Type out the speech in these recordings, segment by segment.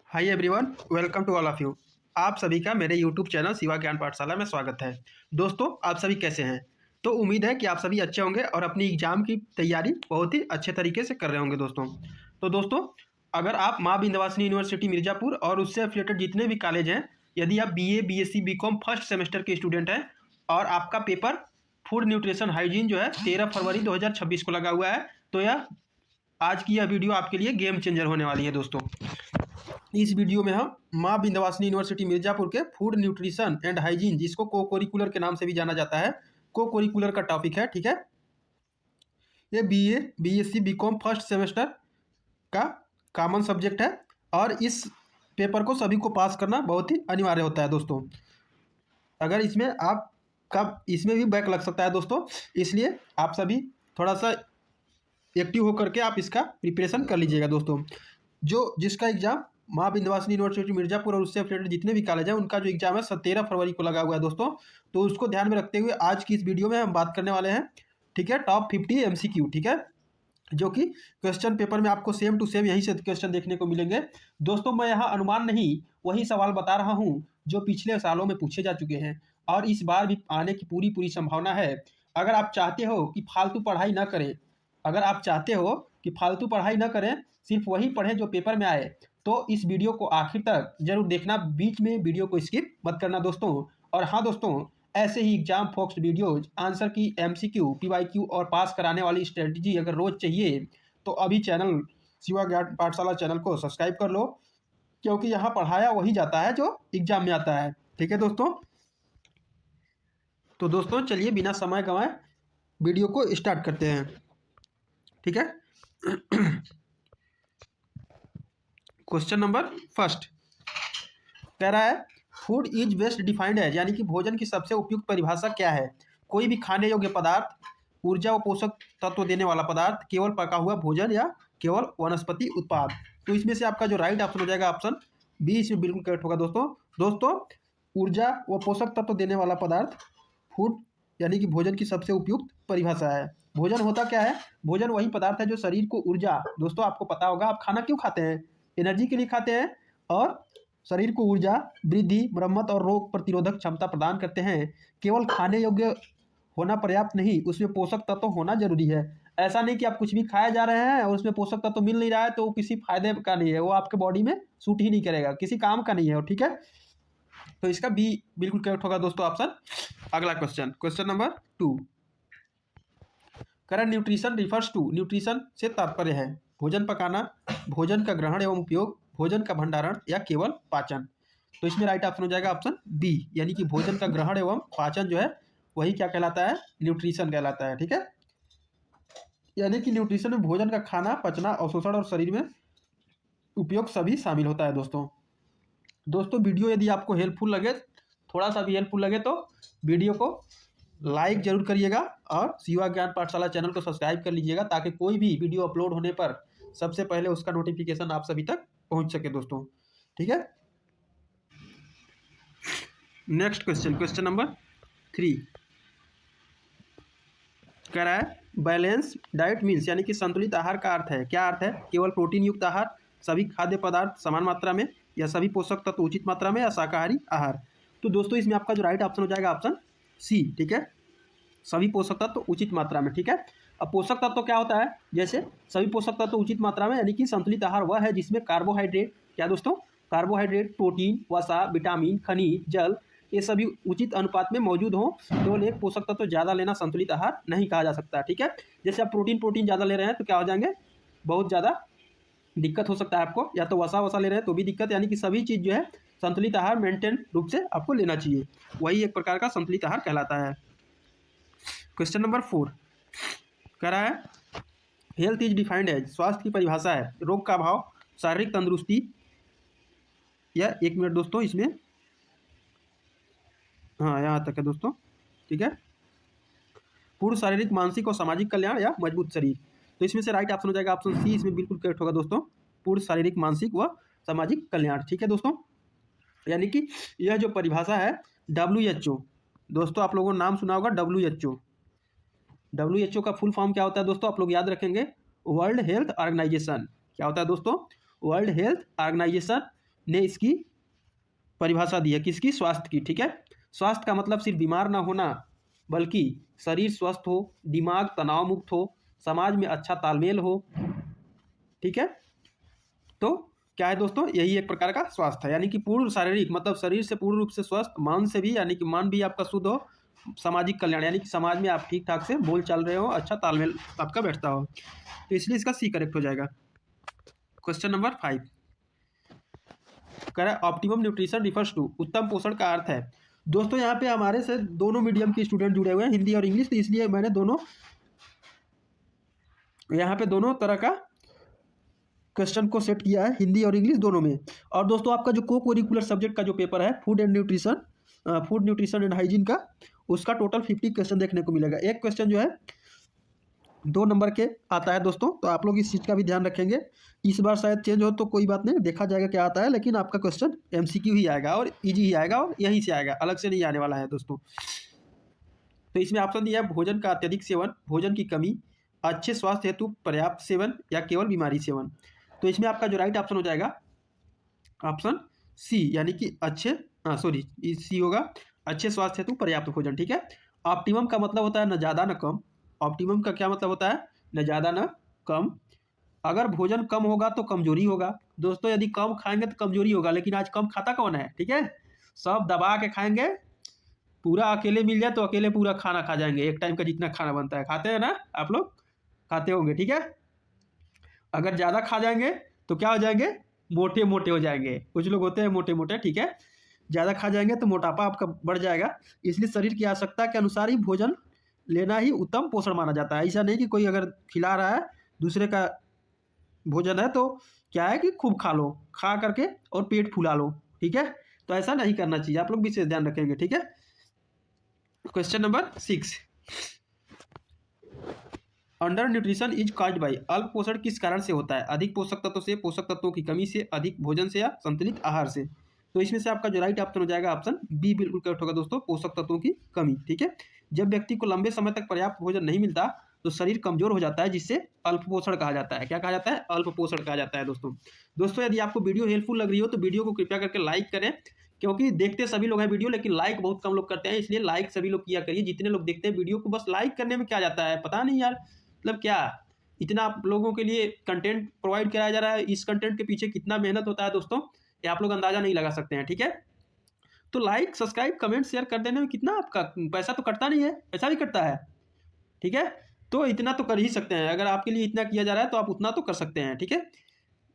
Hi everyone, welcome to all of you. आप सभी का मेरे यूट्यूब चैनल शिवा ज्ञान पाठशाला में स्वागत है। दोस्तों, आप सभी कैसे हैं? तो उम्मीद है कि आप सभी अच्छे होंगे और अपनी एग्जाम की तैयारी बहुत ही अच्छे तरीके से कर रहे होंगे दोस्तों। तो दोस्तों, अगर आप माँ विंध्यवासिनी यूनिवर्सिटी मिर्ज़ापुर और उससे एफिलिएटेड जितने भी कॉलेज हैं, यदि आप BA, BSc, BCom first semester के स्टूडेंट हैं और आपका पेपर फूड न्यूट्रिशन हाइजीन जो है 13 फरवरी 2026 को लगा हुआ है, तो यह आज की यह वीडियो आपके लिए गेम चेंजर होने वाली है दोस्तों। इस वीडियो में हम माँ विंध्यवासिनी यूनिवर्सिटी मिर्ज़ापुर के फूड न्यूट्रिशन एंड हाइजीन, जिसको को कोरिकुलर के नाम से भी जाना जाता है, को कोरिकुलर का टॉपिक है। ठीक है, ये BA, BSc, BCom first semester का कॉमन सब्जेक्ट है और इस पेपर को सभी को पास करना बहुत ही अनिवार्य होता है दोस्तों। अगर इसमें आप कब इसमें भी बैक लग सकता है दोस्तों, इसलिए आप सभी थोड़ा सा एक्टिव होकर के आप इसका प्रिपरेशन कर लीजिएगा दोस्तों। जो जिसका एग्जाम माँ विंध्यवासिनी यूनिवर्सिटी मिर्ज़ापुर और उससे एफिलिएटेड जितने भी कॉलेज हैं, उनका जो एग्जाम है 13 फरवरी को लगा हुआ है दोस्तों। तो उसको ध्यान में रखते हुए आज की इस वीडियो में हम बात करने वाले हैं। ठीक है, टॉप 50 MCQ। ठीक है, जो कि क्वेश्चन पेपर में आपको सेम टू सेम यहीं से क्वेश्चन देखने को मिलेंगे दोस्तों। मैं यहाँ अनुमान नहीं, वही सवाल बता रहा हूँ जो पिछले सालों में पूछे जा चुके हैं और इस बार भी आने की पूरी पूरी संभावना है। अगर आप चाहते हो कि फालतू पढ़ाई ना करें, अगर आप चाहते हो कि फालतू पढ़ाई ना करें, सिर्फ वही पढ़ें जो पेपर में आए, तो इस वीडियो को आखिर तक जरूर देखना, बीच में वीडियो को स्किप मत करना दोस्तों। और हाँ दोस्तों, ऐसे ही एग्जाम फोकस्ड वीडियोज, आंसर की MCQ, PYQ और पास कराने वाली स्ट्रेटजी अगर रोज चाहिए तो अभी चैनल शिवा ज्ञान पाठशाला चैनल को सब्सक्राइब कर लो, क्योंकि यहाँ पढ़ाया वही जाता है जो एग्जाम में आता है। ठीक है दोस्तों, तो दोस्तों चलिए बिना समय गंवाए वीडियो को स्टार्ट करते हैं। ठीक है, क्वेश्चन नंबर फर्स्ट कह रहा है फूड इज बेस्ट डिफाइंड है, यानी कि भोजन की सबसे उपयुक्त परिभाषा क्या है? कोई भी खाने योग्य पदार्थ, ऊर्जा व पोषक तत्व देने वाला पदार्थ, केवल पका हुआ भोजन या केवल वनस्पति उत्पाद। तो इसमें से आपका जो राइट ऑप्शन हो जाएगा ऑप्शन बी, इसमें बिल्कुल करेक्ट होगा दोस्तों। ऊर्जा व पोषक तत्व देने वाला पदार्थ फूड, यानी कि भोजन की सबसे उपयुक्त परिभाषा है। भोजन होता क्या है? भोजन वही पदार्थ है जो शरीर को ऊर्जा, दोस्तों आपको पता होगा आप खाना क्यों खाते हैं? एनर्जी के लिए खाते हैं और शरीर को ऊर्जा, वृद्धि, मरम्मत और रोग प्रतिरोधक क्षमता प्रदान करते हैं। केवल खाने योग्य होना पर्याप्त नहीं, उसमें पोषक तत्व होना जरूरी है। ऐसा नहीं कि आप कुछ भी खाए जा रहे हैं और उसमें पोषक तत्व मिल नहीं रहा है तो वो किसी फायदे का नहीं है, वो आपके बॉडी में सूट ही नहीं करेगा, किसी काम का नहीं है। ठीक है, तो इसका बी बिल्कुल करेक्ट होगा दोस्तों ऑप्शन। अगला क्वेश्चन, क्वेश्चन नंबर 2 करें न्यूट्रिशन रिफर्स टू, न्यूट्रिशन से तात्पर्य है भोजन पकाना, भोजन का ग्रहण एवं उपयोग, भोजन का भंडारण या केवल पाचन। तो इसमें राइट ऑप्शन हो जाएगा ऑप्शन बी, यानी कि भोजन का ग्रहण एवं पाचन जो है वही क्या कहलाता है? न्यूट्रिशन कहलाता है। ठीक है, यानी कि न्यूट्रिशन में भोजन का खाना, पचना, अवशोषण और शरीर में उपयोग सभी शामिल होता है दोस्तों वीडियो यदि आपको हेल्पफुल लगे, थोड़ा सा भी हेल्पफुल लगे, तो वीडियो को लाइक जरूर करिएगा और शिवा ज्ञान पाठशाला चैनल को सब्सक्राइब कर लीजिएगा, ताकि कोई भी वीडियो अपलोड होने पर सबसे पहले उसका नोटिफिकेशन आप सभी तक पहुंच सके दोस्तों। ठीक है, नेक्स्ट क्वेश्चन, क्वेश्चन नंबर 3 कह रहा है बैलेंस डाइट मीन्स, यानी कि संतुलित आहार का अर्थ है, क्या अर्थ है? केवल प्रोटीन युक्त आहार, सभी खाद्य पदार्थ समान मात्रा में, या सभी पोषक तत्व उचित मात्रा में, या शाकाहारी आहार। तो दोस्तों इसमें आपका जो राइट ऑप्शन हो जाएगा ऑप्शन सी। ठीक है, सभी पोषक तत्व उचित मात्रा में। ठीक है, अब पोषक तत्व क्या होता है? जैसे सभी पोषक तत्व उचित मात्रा में, यानी कि संतुलित आहार वह है जिसमें कार्बोहाइड्रेट, क्या दोस्तों? कार्बोहाइड्रेट, प्रोटीन, वसा, विटामिन, खनिज, जल, ये सभी उचित अनुपात में मौजूद हों। केवल एक पोषक तत्व ज़्यादा लेना संतुलित आहार नहीं कहा जा सकता। ठीक है, जैसे आप प्रोटीन ज़्यादा ले रहे हैं तो क्या हो जाएंगे? बहुत ज़्यादा दिक्कत हो सकता है आपको, या तो वसा ले रहे हैं तो भी दिक्कत, यानी कि सभी चीज़ जो है संतुलित आहार मेंटेन रूप से आपको लेना चाहिए, वही एक प्रकार का संतुलित आहार कहलाता है। क्वेश्चन नंबर 4 कह रहा है हेल्थ इज डिफाइंड एज, स्वास्थ्य की परिभाषा है रोग का अभाव, शारीरिक तंदुरुस्ती, या एक मिनट दोस्तों इसमें, हाँ यहाँ तक है दोस्तों। ठीक है, पूर्ण शारीरिक, मानसिक और सामाजिक कल्याण या मजबूत शरीर। तो इसमें से राइट ऑप्शन हो जाएगा ऑप्शन सी, इसमें बिल्कुल करेक्ट होगा दोस्तों, पूर्ण शारीरिक, मानसिक व सामाजिक कल्याण। ठीक है दोस्तों, यानी कि यह जो परिभाषा है WHO, दोस्तों आप लोगों ने नाम सुना होगा WHO का फुल फॉर्म क्या होता है दोस्तों? आप लोग याद रखेंगे, वर्ल्ड हेल्थ ऑर्गेनाइजेशन। क्या होता है दोस्तों? World Health Organization. ने इसकी परिभाषा दी है, किसकी? स्वास्थ्य की। ठीक है, स्वास्थ्य का मतलब सिर्फ बीमार ना होना, बल्कि शरीर स्वस्थ हो, दिमाग तनाव मुक्त हो, समाज में अच्छा तालमेल हो। ठीक है, तो क्या है दोस्तों, यही एक प्रकार का स्वास्थ्य है, यानी कि पूर्ण शारीरिक मतलब शरीर से पूर्ण रूप से स्वस्थ, मन से भी यानी कि मन भी आपका शुद्ध हो, सामाजिक कल्याण यानी कि समाज में आप ठीक ठाक से बोल चल रहे हो, अच्छा तालमेल आपका बैठता हो, तो इसलिए इसका सी करेक्ट हो जाएगा। क्वेश्चन नंबर 5 कह रहा है ऑप्टिमम न्यूट्रिशन रिफर्स टू, उत्तम पोषण का अर्थ है। दोस्तों यहाँ पे हमारे से दोनों मीडियम के स्टूडेंट जुड़े हुए हैं, हिंदी और इंग्लिश, तो इसलिए मैंने दोनों यहाँ पे दोनों तरह का क्वेश्चन को सेट किया है, हिंदी और इंग्लिश दोनों में। और दोस्तों आपका जो को करिकुलर सब्जेक्ट का जो पेपर है फूड न्यूट्रिशन एंड हाइजीन का, उसका टोटल 50 क्वेश्चन देखने को मिलेगा। एक क्वेश्चन जो है 2 नंबर के आता है दोस्तों, तो आप लोग इस चीज़ का भी ध्यान रखेंगे। इस बार शायद चेंज हो तो कोई बात नहीं, देखा जाएगा क्या आता है, लेकिन आपका क्वेश्चन MCQ ही आएगा और ईजी ही आएगा और यहीं से आएगा, अलग से नहीं आने वाला है दोस्तों। तो इसमें ऑप्शन दिया है भोजन का अत्यधिक सेवन, भोजन की कमी, अच्छे स्वास्थ्य हेतु पर्याप्त सेवन या केवल बीमारी सेवन। तो इसमें आपका जो राइट ऑप्शन हो जाएगा ऑप्शन सी, यानी कि सी होगा, अच्छे स्वास्थ्य हेतु पर्याप्त भोजन। ठीक है, ऑप्टिमम का मतलब होता है न ज़्यादा न कम। ऑप्टिमम का क्या मतलब होता है? न ज़्यादा न कम। अगर भोजन कम होगा तो कमजोरी होगा दोस्तों, यदि कम खाएंगे तो कमजोरी होगा, लेकिन आज कम खाता कौन है? ठीक है, सब दबा के खाएंगे, पूरा अकेले मिल जाए तो अकेले पूरा खाना खा जाएंगे, एक टाइम का जितना खाना बनता है, खाते हैं ना आप लोग? खाते होंगे। ठीक है, अगर ज़्यादा खा जाएंगे तो क्या हो जाएंगे? मोटे मोटे हो जाएंगे, कुछ लोग होते हैं मोटे मोटे। ठीक है, ज़्यादा खा जाएंगे तो मोटापा आपका बढ़ जाएगा, इसलिए शरीर की आवश्यकता के अनुसार ही भोजन लेना ही उत्तम पोषण माना जाता है। ऐसा नहीं कि कोई अगर खिला रहा है दूसरे का भोजन है तो क्या है कि खूब खा लो, खा करके और पेट फुला लो। ठीक है, तो ऐसा नहीं करना चाहिए, आप लोग विशेष ध्यान रखेंगे। ठीक है, question number 6 under nutrition is caused by, अल्प पोषण किस कारण से होता है? अधिक पोषक तत्व से, पोषक तत्वों की कमी से, अधिक भोजन से या संतुलित आहार से। तो इसमें से आपका जो राइट ऑप्शन हो जाएगा ऑप्शन बी बिल्कुल करेक्ट होगा दोस्तों, पोषक तत्वों की कमी। ठीक है, जब व्यक्ति को लंबे समय तक पर्याप्त भोजन नहीं मिलता तो शरीर कमजोर हो जाता है, जिससे अल्प पोषण कहा जाता है। क्या कहा जाता है? अल्प पोषण कहा जाता है दोस्तों यदि आपको वीडियो हेल्पफुल लग रही हो तो वीडियो को कृपया करके लाइक करें, क्योंकि देखते सभी लोग हैं वीडियो, लेकिन लाइक बहुत कम लोग करते हैं, इसलिए लाइक सभी लोग किया करिए। जितने लोग देखते हैं वीडियो को, बस लाइक करने में क्या जाता है, पता नहीं यार, मतलब क्या इतना आप लोगों के लिए कंटेंट प्रोवाइड कराया जा रहा है, इस कंटेंट के पीछे कितना मेहनत होता है दोस्तों, ये आप लोग अंदाजा नहीं लगा सकते हैं। ठीक है, तो लाइक सब्सक्राइब कमेंट शेयर कर देने में कितना आपका पैसा तो कटता नहीं है, पैसा भी कटता है। ठीक है, तो इतना तो कर ही सकते हैं, अगर आपके लिए इतना किया जा रहा है तो आप उतना तो कर सकते हैं। ठीक है,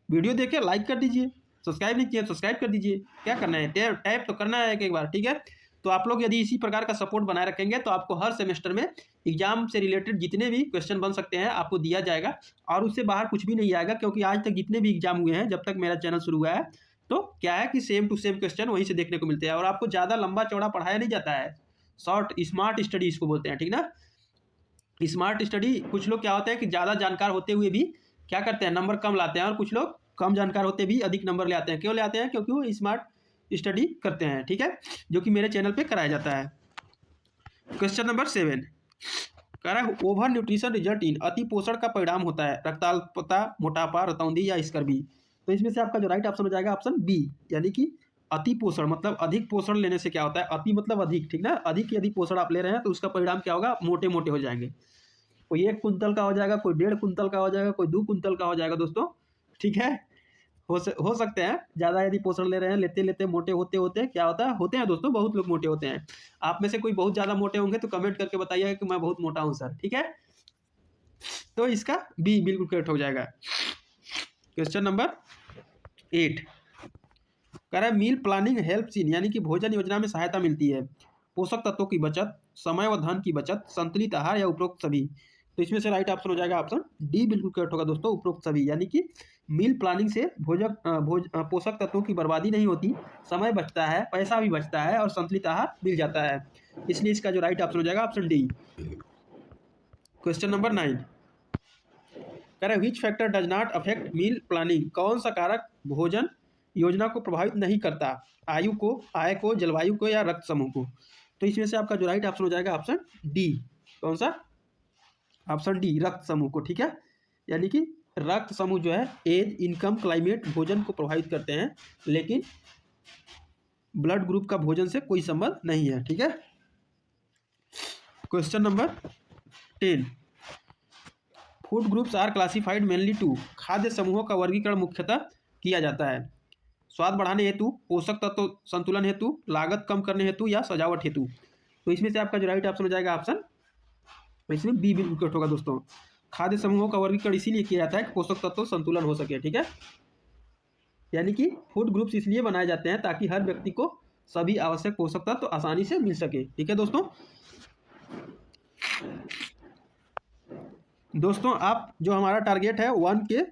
वीडियो देखे लाइक कर दीजिए, सब्सक्राइब नहीं किया सब्सक्राइब कर दीजिए, क्या करना है, टैप तो करना है एक बार। ठीक है, तो आप लोग यदि इसी प्रकार का सपोर्ट बनाए रखेंगे तो आपको हर सेमेस्टर में एग्जाम से रिलेटेड जितने भी क्वेश्चन बन सकते हैं आपको दिया जाएगा, और उससे बाहर कुछ भी नहीं आएगा, क्योंकि आज तक जितने भी एग्जाम हुए हैं जब तक मेरा चैनल शुरू हुआ है, तो क्या है कि सेम टू सेम क्वेश्चन वहीं से देखने को मिलते हैं, और आपको ज़्यादा लंबा चौड़ा पढ़ाया नहीं जाता है, शॉर्ट स्मार्ट स्टडी इसको बोलते हैं। ठीक ना, स्मार्ट स्टडी, कुछ लोग क्या होते हैं कि ज़्यादा जानकार होते हुए भी क्या करते हैं, नंबर कम लाते हैं, और कुछ लोग कम जानकार होते भी अधिक नंबर ले आते हैं। क्यों ले आते हैं? क्योंकि वो स्मार्ट स्टडी करते हैं। ठीक है, जो कि मेरे चैनल पे कराया जाता है। क्वेश्चन नंबर 7 कह रहा है ओवर न्यूट्रिशन रिजल्ट इन, अति पोषण का परिणाम होता है रक्ताल्पता, मोटापा, रतौंधी या स्कर्वी। तो इसमें से आपका जो राइट ऑप्शन हो जाएगा ऑप्शन बी, यानी कि अति पोषण मतलब अधिक पोषण लेने से क्या होता है, अति मतलब अधिक। ठीक ना, अधिक यदि पोषण आप ले रहे हैं तो उसका परिणाम क्या होगा, मोटे मोटे हो जाएंगे। कोई 1 कुंतल का हो जाएगा, कोई 1.5 कुंतल का हो जाएगा, कोई 2 कुंतल का हो जाएगा दोस्तों। ठीक है, हो सकते हैं ज़्यादा यदि पोषण ले रहे हैं, लेते लेते मोटे होते होते क्या होता है, होते हैं दोस्तों, बहुत लोग मोटे होते हैं। आप में से कोई बहुत ज़्यादा मोटे होंगे तो कमेंट करके बताइएगा कि मैं बहुत मोटा हूँ सर। ठीक है, तो इसका बी बिल्कुल करेक्ट हो जाएगा। क्वेश्चन नंबर 8 कह रहा है मील प्लानिंग हेल्प्स इन, यानी कि भोजन योजना में सहायता मिलती है पोषक तत्वों की बचत, समय व धन की बचत, संतुलित आहार या उपरोक्त सभी। तो इसमें से राइट ऑप्शन हो जाएगा ऑप्शन डी बिल्कुल करेक्ट होगा दोस्तों, उपरोक्त सभी। यानी कि मील प्लानिंग से पोषक तत्वों की बर्बादी नहीं होती, समय बचता है, पैसा भी बचता है और संतुलित आहार मिल जाता है, इसलिए इसका जो राइट ऑप्शन हो जाएगा ऑप्शन डी। क्वेश्चन नंबर 9 कह रहे which factor does not affect meal planning, कौन सा कारक भोजन योजना को प्रभावित नहीं करता, आयु को, आय को, जलवायु को या रक्त समूह को। तो इसमें से आपका जो राइट ऑप्शन हो जाएगा ऑप्शन डी, कौन सा, ऑप्शन डी, रक्त समूह को। ठीक है, यानी कि रक्त समूह जो है एज, इनकम, क्लाइमेट, भोजन को प्रभावित करते हैं, लेकिन ब्लड ग्रुप का भोजन से कोई संबंध नहीं है। ठीक है। Question number 10, food groups are classified mainly two, खाद्य समूहों का वर्गीकरण मुख्यतः किया जाता है स्वाद बढ़ाने हेतु, पोषक तत्व संतुलन हेतु, लागत कम करने हेतु या सजावट हेतु। तो इसमें से आपका जो राइट ऑप्शन हो जाएगा ऑप्शन, इसमें बी बिल्कुल होगा दोस्तों। खाद्य समूहों का वर्गीकरण इसीलिए किया जाता है कि पोषक तत्व संतुलन हो सके। ठीक है। यानी कि फूड ग्रुप्स इसलिए बनाए जाते हैं ताकि हर व्यक्ति को सभी आवश्यक पोषक तत्व आसानी से मिल सके। ठीक है दोस्तों। दोस्तों आप जो हमारा टारगेट है 1K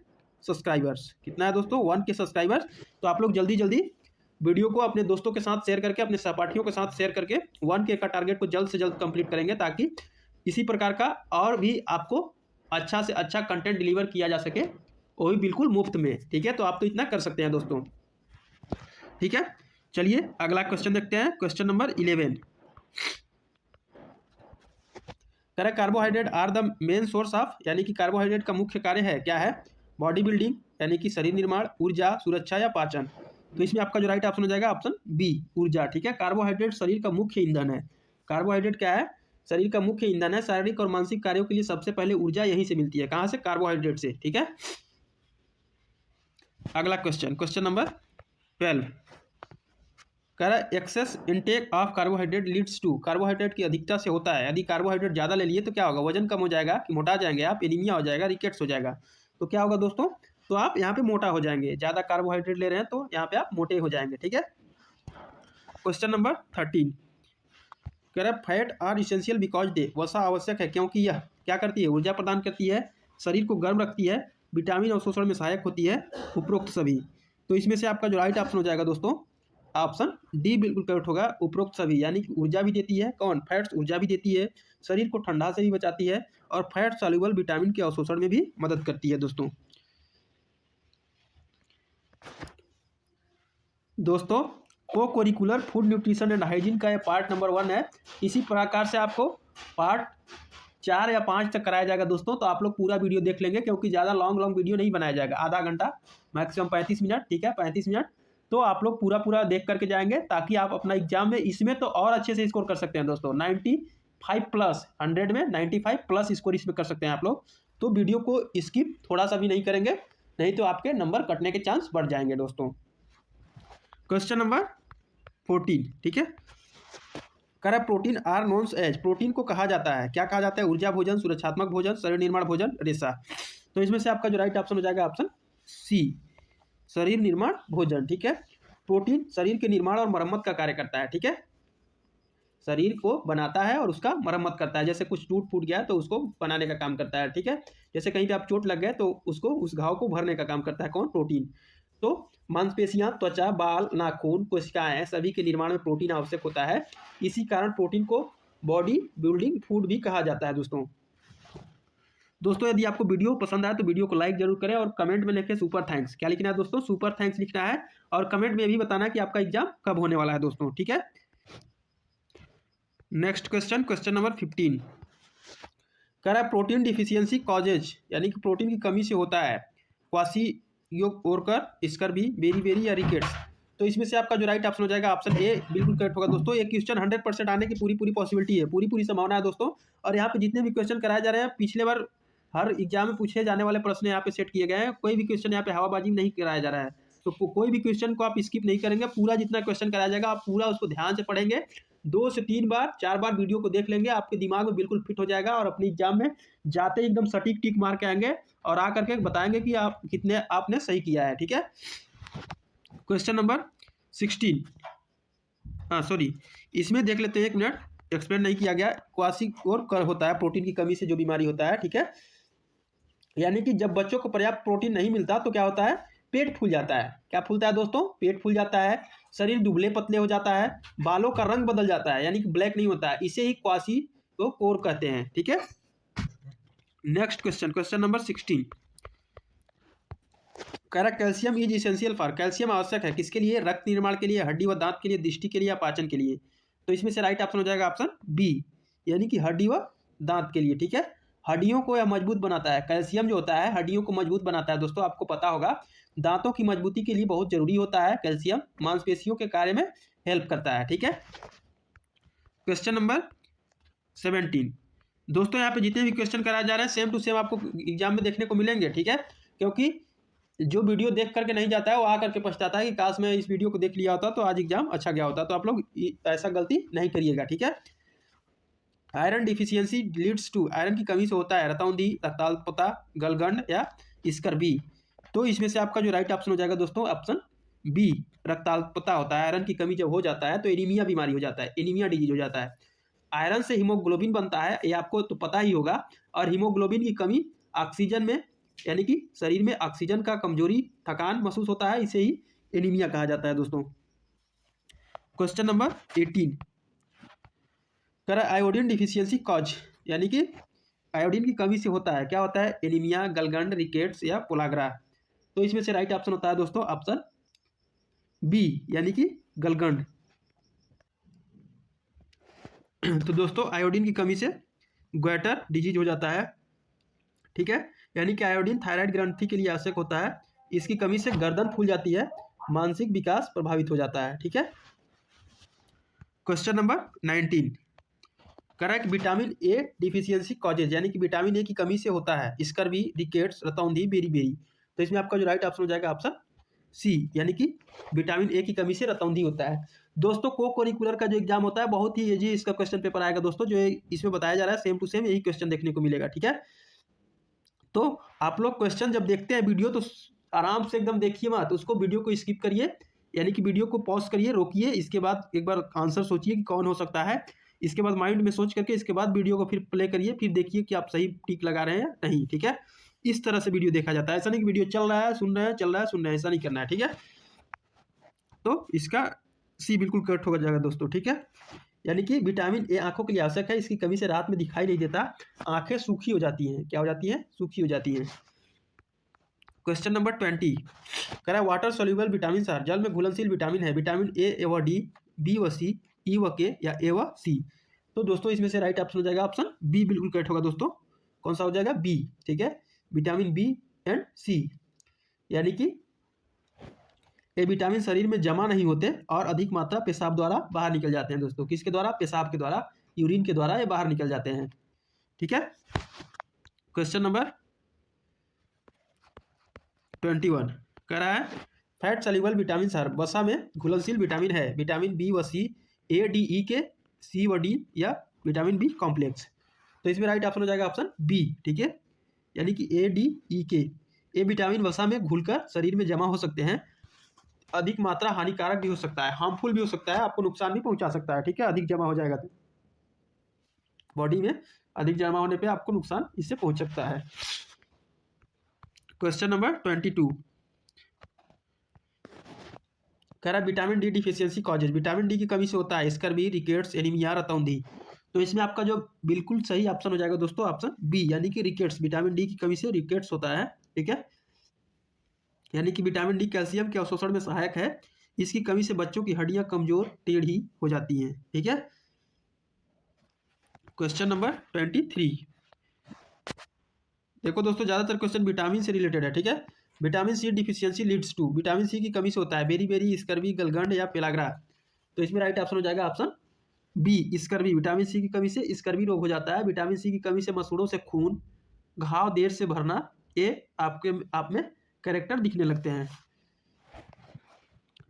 सब्सक्राइबर्स, कितना है दोस्तों? 1K subscribers. तो आप लोग जल्दी जल्दी वीडियो को अपने दोस्तों के साथ शेयर करके, अपने सहपाठियों के साथ शेयर करके 1K का टारगेट को जल्द से जल्द कंप्लीट करेंगे, ताकि इसी प्रकार का और भी आपको अच्छा से अच्छा कंटेंट डिलीवर किया जा सके, वो भी बिल्कुल मुफ्त में। ठीक है। तो आप तो इतना कर सकते हैं दोस्तों। ठीक है। चलिए अगला क्वेश्चन देखते हैं। क्वेश्चन नंबर 11, कह रहा carbohydrate are the main source of, यानी कि कार्बोहाइड्रेट का मुख्य कार्य है क्या है? बॉडी बिल्डिंग, यानी कि शरीर निर्माण, ऊर्जा, सुरक्षा या पाचन। तो इसमें आपका जो राइट ऑप्शन हो जाएगा ऑप्शन बी, ऊर्जा। ठीक है। कार्बोहाइड्रेट शरीर का मुख्य ईंधन है। कार्बोहाइड्रेट क्या है? शरीर का मुख्य ईंधन है। शारीरिक और मानसिक कार्यों के लिए सबसे पहले ऊर्जा यहीं से मिलती है। कहाँ से? कार्बोहाइड्रेट से। ठीक है। अगला क्वेश्चन, क्वेश्चन नंबर 12, कह रहा है excess intake of carbohydrate leads to, carbohydrate की अधिकता से होता है, यदि कार्बोहाइड्रेट ज़्यादा ले लिए तो क्या होगा? वजन कम हो जाएगा, कि मोटा जाएंगे आप, एनीमिया हो जाएगा, रिकेट्स हो जाएगा। तो क्या होगा दोस्तों? तो आप यहाँ पे मोटा हो जाएंगे। ज़्यादा कार्बोहाइड्रेट ले रहे हैं तो यहाँ पे आप मोटे हो जाएंगे। ठीक है। क्वेश्चन नंबर 13, कह रहा है fat are essential because they, वसा आवश्यक है क्योंकि यह क्या करती है? ऊर्जा प्रदान करती है, शरीर को गर्म रखती है, विटामिन अवशोषण में सहायक होती है, उपरोक्त सभी। तो इसमें से आपका जो राइट ऑप्शन हो जाएगा दोस्तों ऑप्शन डी बिल्कुल करेक्ट होगा, उपरोक्त सभी। यानी कि ऊर्जा भी देती है, कौन? फैट्स ऊर्जा भी देती है, शरीर को ठंडा से भी बचाती है, और फैट सॉल्युबल विटामिन के अवशोषण में भी मदद करती है दोस्तों। दोस्तों को कोरिकुलर फूड न्यूट्रिशन एंड हाइजीन का ये पार्ट नंबर 1 है। इसी प्रकार से आपको पार्ट 4 या 5 तक कराया जाएगा दोस्तों। तो आप लोग पूरा वीडियो देख लेंगे, क्योंकि ज़्यादा लॉन्ग वीडियो नहीं बनाया जाएगा, आधा घंटा मैक्सिमम 35 मिनट। ठीक है, 35 मिनट। तो आप लोग पूरा देख करके जाएंगे, ताकि आप अपना एग्जाम में इसमें तो और अच्छे से स्कोर कर सकते हैं दोस्तों। 95 प्लस, 100 में 95 प्लस स्कोर इसमें कर सकते हैं आप लोग। तो वीडियो को स्किप थोड़ा सा भी नहीं करेंगे, नहीं तो आपके नंबर कटने के चांस बढ़ जाएंगे दोस्तों। क्वेश्चन नंबर 14, ठीक है। कह रहा है प्रोटीन आर नोन्स एज, प्रोटीन को कहा जाता है, क्या कहा जाता है? ऊर्जा भोजन, सुरक्षात्मक भोजन, शरीर निर्माण भोजन, रेशा। तो इसमें से आपका जो राइट ऑप्शन हो जाएगा ऑप्शन सी, शरीर निर्माण भोजन। ठीक है। प्रोटीन शरीर के निर्माण और मरम्मत का कार्य करता है। ठीक है। शरीर को बनाता है और उसका मरम्मत करता है। जैसे कुछ टूट फूट गया तो उसको बनाने का काम करता है। ठीक है। जैसे कहीं पे आप चोट लग गए तो उसको, उस घाव को भरने का काम करता है कौन? प्रोटीन। तो मांसपेशियां, त्वचा, बाल, नाखून, कोशिकाएं, सभी के निर्माण में प्रोटीन आवश्यक होता है। इसी कारण प्रोटीन को बॉडी बिल्डिंग फूड भी कहा जाता है दोस्तों। यदि आपको वीडियो पसंद आए तो वीडियो को लाइक जरूर करें, और कमेंट में लिखें सुपर थैंक्स। क्या लिखना है दोस्तों? सुपर थैंक्स लिखना है, और कमेंट में भी बताना है कि आपका एग्जाम कब होने वाला है दोस्तों। ठीक है। नेक्स्ट क्वेश्चन, क्वेश्चन नंबर 15, कह रहा है प्रोटीन डिफिशियंसी कॉजेज, यानी कि प्रोटीन की कमी से होता है क्वाशियोकोर्कर, स्कर्वी, बेरी या रिकेट्स। तो इसमें से आपका जो राइट ऑप्शन हो जाएगा ऑप्शन ए बिल्कुल करेक्ट होगा दोस्तों। ये क्वेश्चन 100% आने की पूरी पॉसिबिलिटी है, पूरी संभावना है दोस्तों। और यहाँ पे जितने भी क्वेश्चन कराए जा रहे हैं, पिछले बार हर एग्जाम में पूछे जाने वाले प्रश्न यहाँ पे सेट किए गए हैं। कोई भी क्वेश्चन यहाँ पे हवाबाजी नहीं कराया जा रहा है। तो कोई भी क्वेश्चन को आप स्किप नहीं करेंगे, पूरा जितना क्वेश्चन कराया जाएगा आप पूरा उसको ध्यान से पढ़ेंगे। 2 से 3 बार 4 बार वीडियो को देख लेंगे, आपके दिमाग में बिल्कुल फिट हो जाएगा, और अपने एग्जाम में जाते ही एकदम सटीक टिक मार के आएंगे, और आ करके बताएंगे कि आप कितने आपने सही किया है। ठीक है। क्वेश्चन नंबर 16, हाँ सॉरी, इसमें देख लेते हैं, 1 मिनट, एक्सप्लेन नहीं किया गया। क्वाशियोकोर होता है प्रोटीन की कमी से जो बीमारी होता है। ठीक है। यानी कि जब बच्चों को पर्याप्त प्रोटीन नहीं मिलता तो क्या होता है? पेट फूल जाता है। क्या फूलता है दोस्तों? पेट फूल जाता है, शरीर दुबले पतले हो जाता है, बालों का रंग बदल जाता है, यानी कि ब्लैक नहीं होता है। इसे ही क्वाशियोकोर कहते हैं। ठीक है। नेक्स्ट क्वेश्चन, क्वेश्चन नंबर 16, कह रहा calcium is essential for, calcium आवश्यक है किसके लिए? रक्त निर्माण के लिए, हड्डी व दांत के लिए, दृष्टि के लिए या पाचन के लिए। तो इसमें से राइट ऑप्शन हो जाएगा ऑप्शन बी, यानी कि हड्डी व दांत के लिए। ठीक है। हड्डियों को यह मजबूत बनाता है। कैल्शियम जो होता है हड्डियों को मजबूत बनाता है दोस्तों, आपको पता होगा दांतों की मजबूती के लिए बहुत जरूरी होता है कैल्शियम, मांसपेशियों के कार्य में हेल्प करता है। ठीक है, क्वेश्चन नंबर 17 दोस्तों, यहाँ पे जितने भी क्वेश्चन कराए जा रहे हैं सेम टू सेम आपको एग्जाम में देखने को मिलेंगे। ठीक है, क्योंकि जो वीडियो देख करके नहीं जाता है वो आ करके पछताता है कि काश मैं इस वीडियो को देख लिया होता तो आज एग्जाम अच्छा गया होता। तो आप लोग ऐसा गलती नहीं करिएगा। ठीक है, iron deficiency leads to, iron की कमी से होता है रतौंधी, रक्ताल्पता, गलगंड या स्कर्वी। तो इसमें से आपका जो राइट ऑप्शन हो जाएगा दोस्तों ऑप्शन बी, रक्ताल्पता होता है। आयरन की कमी जब हो जाता है तो एनीमिया बीमारी हो जाता है, एनीमिया डिजीज हो जाता है। आयरन से हीमोग्लोबिन बनता है, ये आपको तो पता ही होगा, और हीमोग्लोबिन की कमी ऑक्सीजन में, यानी कि शरीर में ऑक्सीजन का कमजोरी, थकान महसूस होता है, इसे ही एनीमिया कहा जाता है दोस्तों। क्वेश्चन नंबर 18 करा आयोडीन डिफिशियंसी कॉज, यानी कि आयोडीन की कमी से होता है, क्या होता है, एनीमिया, गलगंड, रिकेट्स या पोलाग्रा। तो इसमें से राइट ऑप्शन होता है दोस्तों ऑप्शन बी, यानी कि गलगंड। तो दोस्तों आयोडीन की कमी से ग्वेटर डिजीज हो जाता है। ठीक है, यानी कि आयोडीन थायराइड ग्रंथि के लिए आवश्यक होता है, इसकी कमी से गर्दन फूल जाती है, मानसिक विकास प्रभावित हो जाता है। ठीक है, question number 19 correct vitamin A deficiency causes, यानी कि विटामिन ए की कमी से होता है स्कर्वी, रिकेट्स, रतौंधी, बेरी। तो इसमें आपका जो राइट ऑप्शन हो जाएगा ऑप्शन सी, यानी कि विटामिन ए की कमी से रतौंधी होता है। दोस्तों को करिकुलर का जो एग्जाम होता है बहुत ही इजी इसका क्वेश्चन पेपर आएगा दोस्तों, जो इसमें बताया जा रहा है सेम टू सेम यही क्वेश्चन देखने को मिलेगा। ठीक है, तो आप लोग क्वेश्चन जब देखते हैं वीडियो तो आराम से एकदम देखिए मत, उसको वीडियो को स्किप करिए, यानी कि वीडियो को पॉज करिए, रोकिए, इसके बाद एक बार आंसर सोचिए कि कौन हो सकता है, इसके बाद माइंड में सोच करके इसके बाद वीडियो को फिर प्ले करिए, फिर देखिए कि आप सही टिक लगा रहे हैं या नहीं। ठीक है, इस तरह से वीडियो देखा जाता है, ऐसा नहीं कि वीडियो चल रहा है सुन रहे हैं, चल रहा है सुन रहे हैं, ऐसा नहीं करना है। ठीक है, तो इसका सी बिल्कुल करेक्ट हो जाएगा दोस्तों। ठीक है, यानी कि विटामिन ए आंखों के लिए आवश्यक है, इसकी कमी से रात में दिखाई नहीं देता, आंखें सूखी हो जाती हैं, क्या हो जाती हैं, सूखी हो जाती हैं। क्वेश्चन नंबर 20 कह रहा है वाटर सोल्यूबल विटामिन आर, जल में घुलनशील विटामिन है, विटामिन ए व डी, बी व सी, ई व के या ए व सी। तो दोस्तों इसमें से राइट ऑप्शन हो जाएगा ऑप्शन बी, बिल्कुल करेक्ट होगा दोस्तों। कौन सा हो जाएगा, बी। ठीक है, विटामिन बी एंड सी, यानी कि ये विटामिन शरीर में जमा नहीं होते और अधिक मात्रा पेशाब द्वारा बाहर निकल जाते हैं दोस्तों। किसके द्वारा, पेशाब के द्वारा, यूरिन के द्वारा ये बाहर निकल जाते हैं। ठीक है, क्वेश्चन नंबर 21 कह रहा है फैट सल्यूबल विटामिन आर, वसा में घुलनशील विटामिन है, विटामिन बी व सी, ए डी ई के, सी व डी या विटामिन बी कॉम्प्लेक्स। तो इसमें राइट ऑप्शन हो जाएगा ऑप्शन बी। ठीक है, यानी कि ए डी ई के, ये विटामिन वसा में घुलकर शरीर में जमा हो सकते हैं, अधिक मात्रा हानिकारक भी हो सकता है, हार्मफुल भी हो सकता है, आपको नुकसान भी पहुंचा सकता है। ठीक है, अधिक जमा हो जाएगा तो बॉडी में अधिक जमा होने पे आपको नुकसान इससे पहुंच सकता है। क्वेश्चन नंबर 22 कह रहा है vitamin D deficiency causes, vitamin D की कमी से होता है स्कर्वी, रिकेट्स, एनीमिया, रतौंधी। तो इसमें आपका जो बिल्कुल सही ऑप्शन हो जाएगा दोस्तों ऑप्शन बी, यानी कि रिकेट्स, विटामिन डी की कमी से रिकेट्स होता है। ठीक है, यानी कि विटामिन डी कैल्शियम के अवशोषण में सहायक है, इसकी कमी से बच्चों की हड्डियां कमजोर, टेढ़ी हो जाती हैं। ठीक है, क्वेश्चन नंबर 23 देखो दोस्तों ज्यादातर क्वेश्चन विटामिन से रिलेटेड है। ठीक है, vitamin C deficiency leads to, vitamin C की कमी से होता है बेरी, स्कर्वी, गलगंड या पेलाग्रा। तो इसमें राइट ऑप्शन हो जाएगा option B, scurvy. Vitamin C की कमी से स्कर्वी रोग हो जाता है, विटामिन सी की कमी से मसूड़ों से खून, घाव देर से भरना, ये आप में कैरेक्टर दिखने लगते हैं।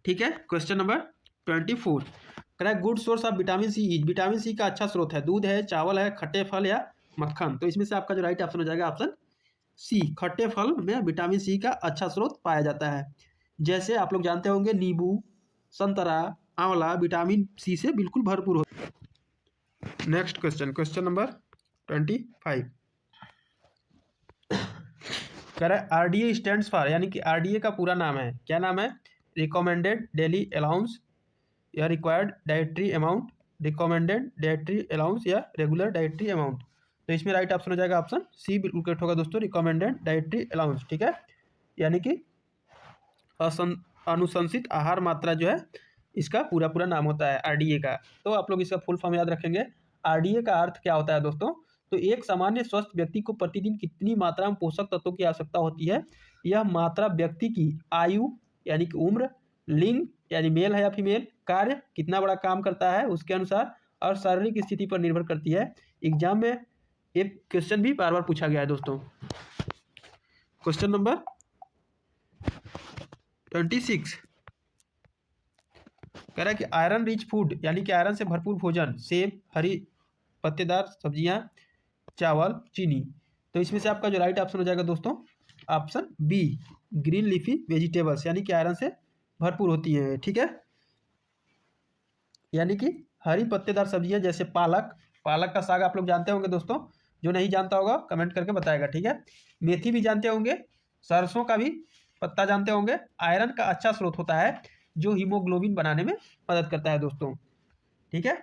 ठीक है, question number 24 correct good source of vitamin C is, vitamin C का अच्छा स्रोत है, दूध है, चावल है, खट्टे फल या मक्खन। तो इसमें से आपका जो राइट ऑप्शन हो जाएगा ऑप्शन सी, खट्टे फल में विटामिन सी का अच्छा स्रोत पाया जाता है। जैसे आप लोग जानते होंगे नींबू, संतरा, आंवला विटामिन सी से बिल्कुल भरपूर होता है। नेक्स्ट क्वेश्चन, क्वेश्चन नंबर 25 कह रहा है आरडीए स्टैंड्स फॉर, यानी कि आरडीए का पूरा नाम है, क्या नाम है, रिकमेंडेड डेली अलाउंस या required dietary amount, recommended dietary allowance या रेगुलर डाइटरी अमाउंट। तो इसमें राइट ऑप्शन हो जाएगा ऑप्शन सी, बिल्कुल करेक्ट होगा दोस्तों, रिकमेंडेड डाइटरी अलाउंस। ठीक है, यानी कि अनुशंसित आहार मात्रा जो है इसका पूरा नाम होता है आरडीए का। तो आप लोग इसका फुल फॉर्म याद रखेंगे। आरडीए का अर्थ क्या होता है दोस्तों, तो एक सामान्य स्वस्थ व्यक्ति को प्रतिदिन कितनी मात्रा में पोषक तत्वों की आवश्यकता होती है? यह मात्रा व्यक्ति की आयु यानी कि उम्र, लिंग यानी मेल है या फीमेल, कार्य कितना बड़ा काम करता है उसके अनुसार और शारीरिक स्थिति पर निर्भर करती है। एग्जाम में एक क्वेश्चन भी बार बार पूछा गया है दोस्तों। क्वेश्चन नंबर 26 कह रहा है कि आयरन रिच फूड यानी कि आयरन से भरपूर भोजन, सेब, हरी पत्तेदार सब्जियां, चावल, चीनी। तो इसमें से आपका जो राइट ऑप्शन हो जाएगा दोस्तों option B, green leafy vegetables, यानी कि आयरन से भरपूर होती हैं। ठीक है, यानी कि हरी पत्तेदार सब्जियां जैसे पालक, पालक का साग आप लोग जानते होंगे दोस्तों, जो नहीं जानता होगा कमेंट करके बताएगा। ठीक है, मेथी भी जानते होंगे, सरसों का भी पत्ता जानते होंगे। आयरन का अच्छा स्रोत होता है जो हीमोग्लोबिन बनाने में मदद करता है दोस्तों। ठीक है,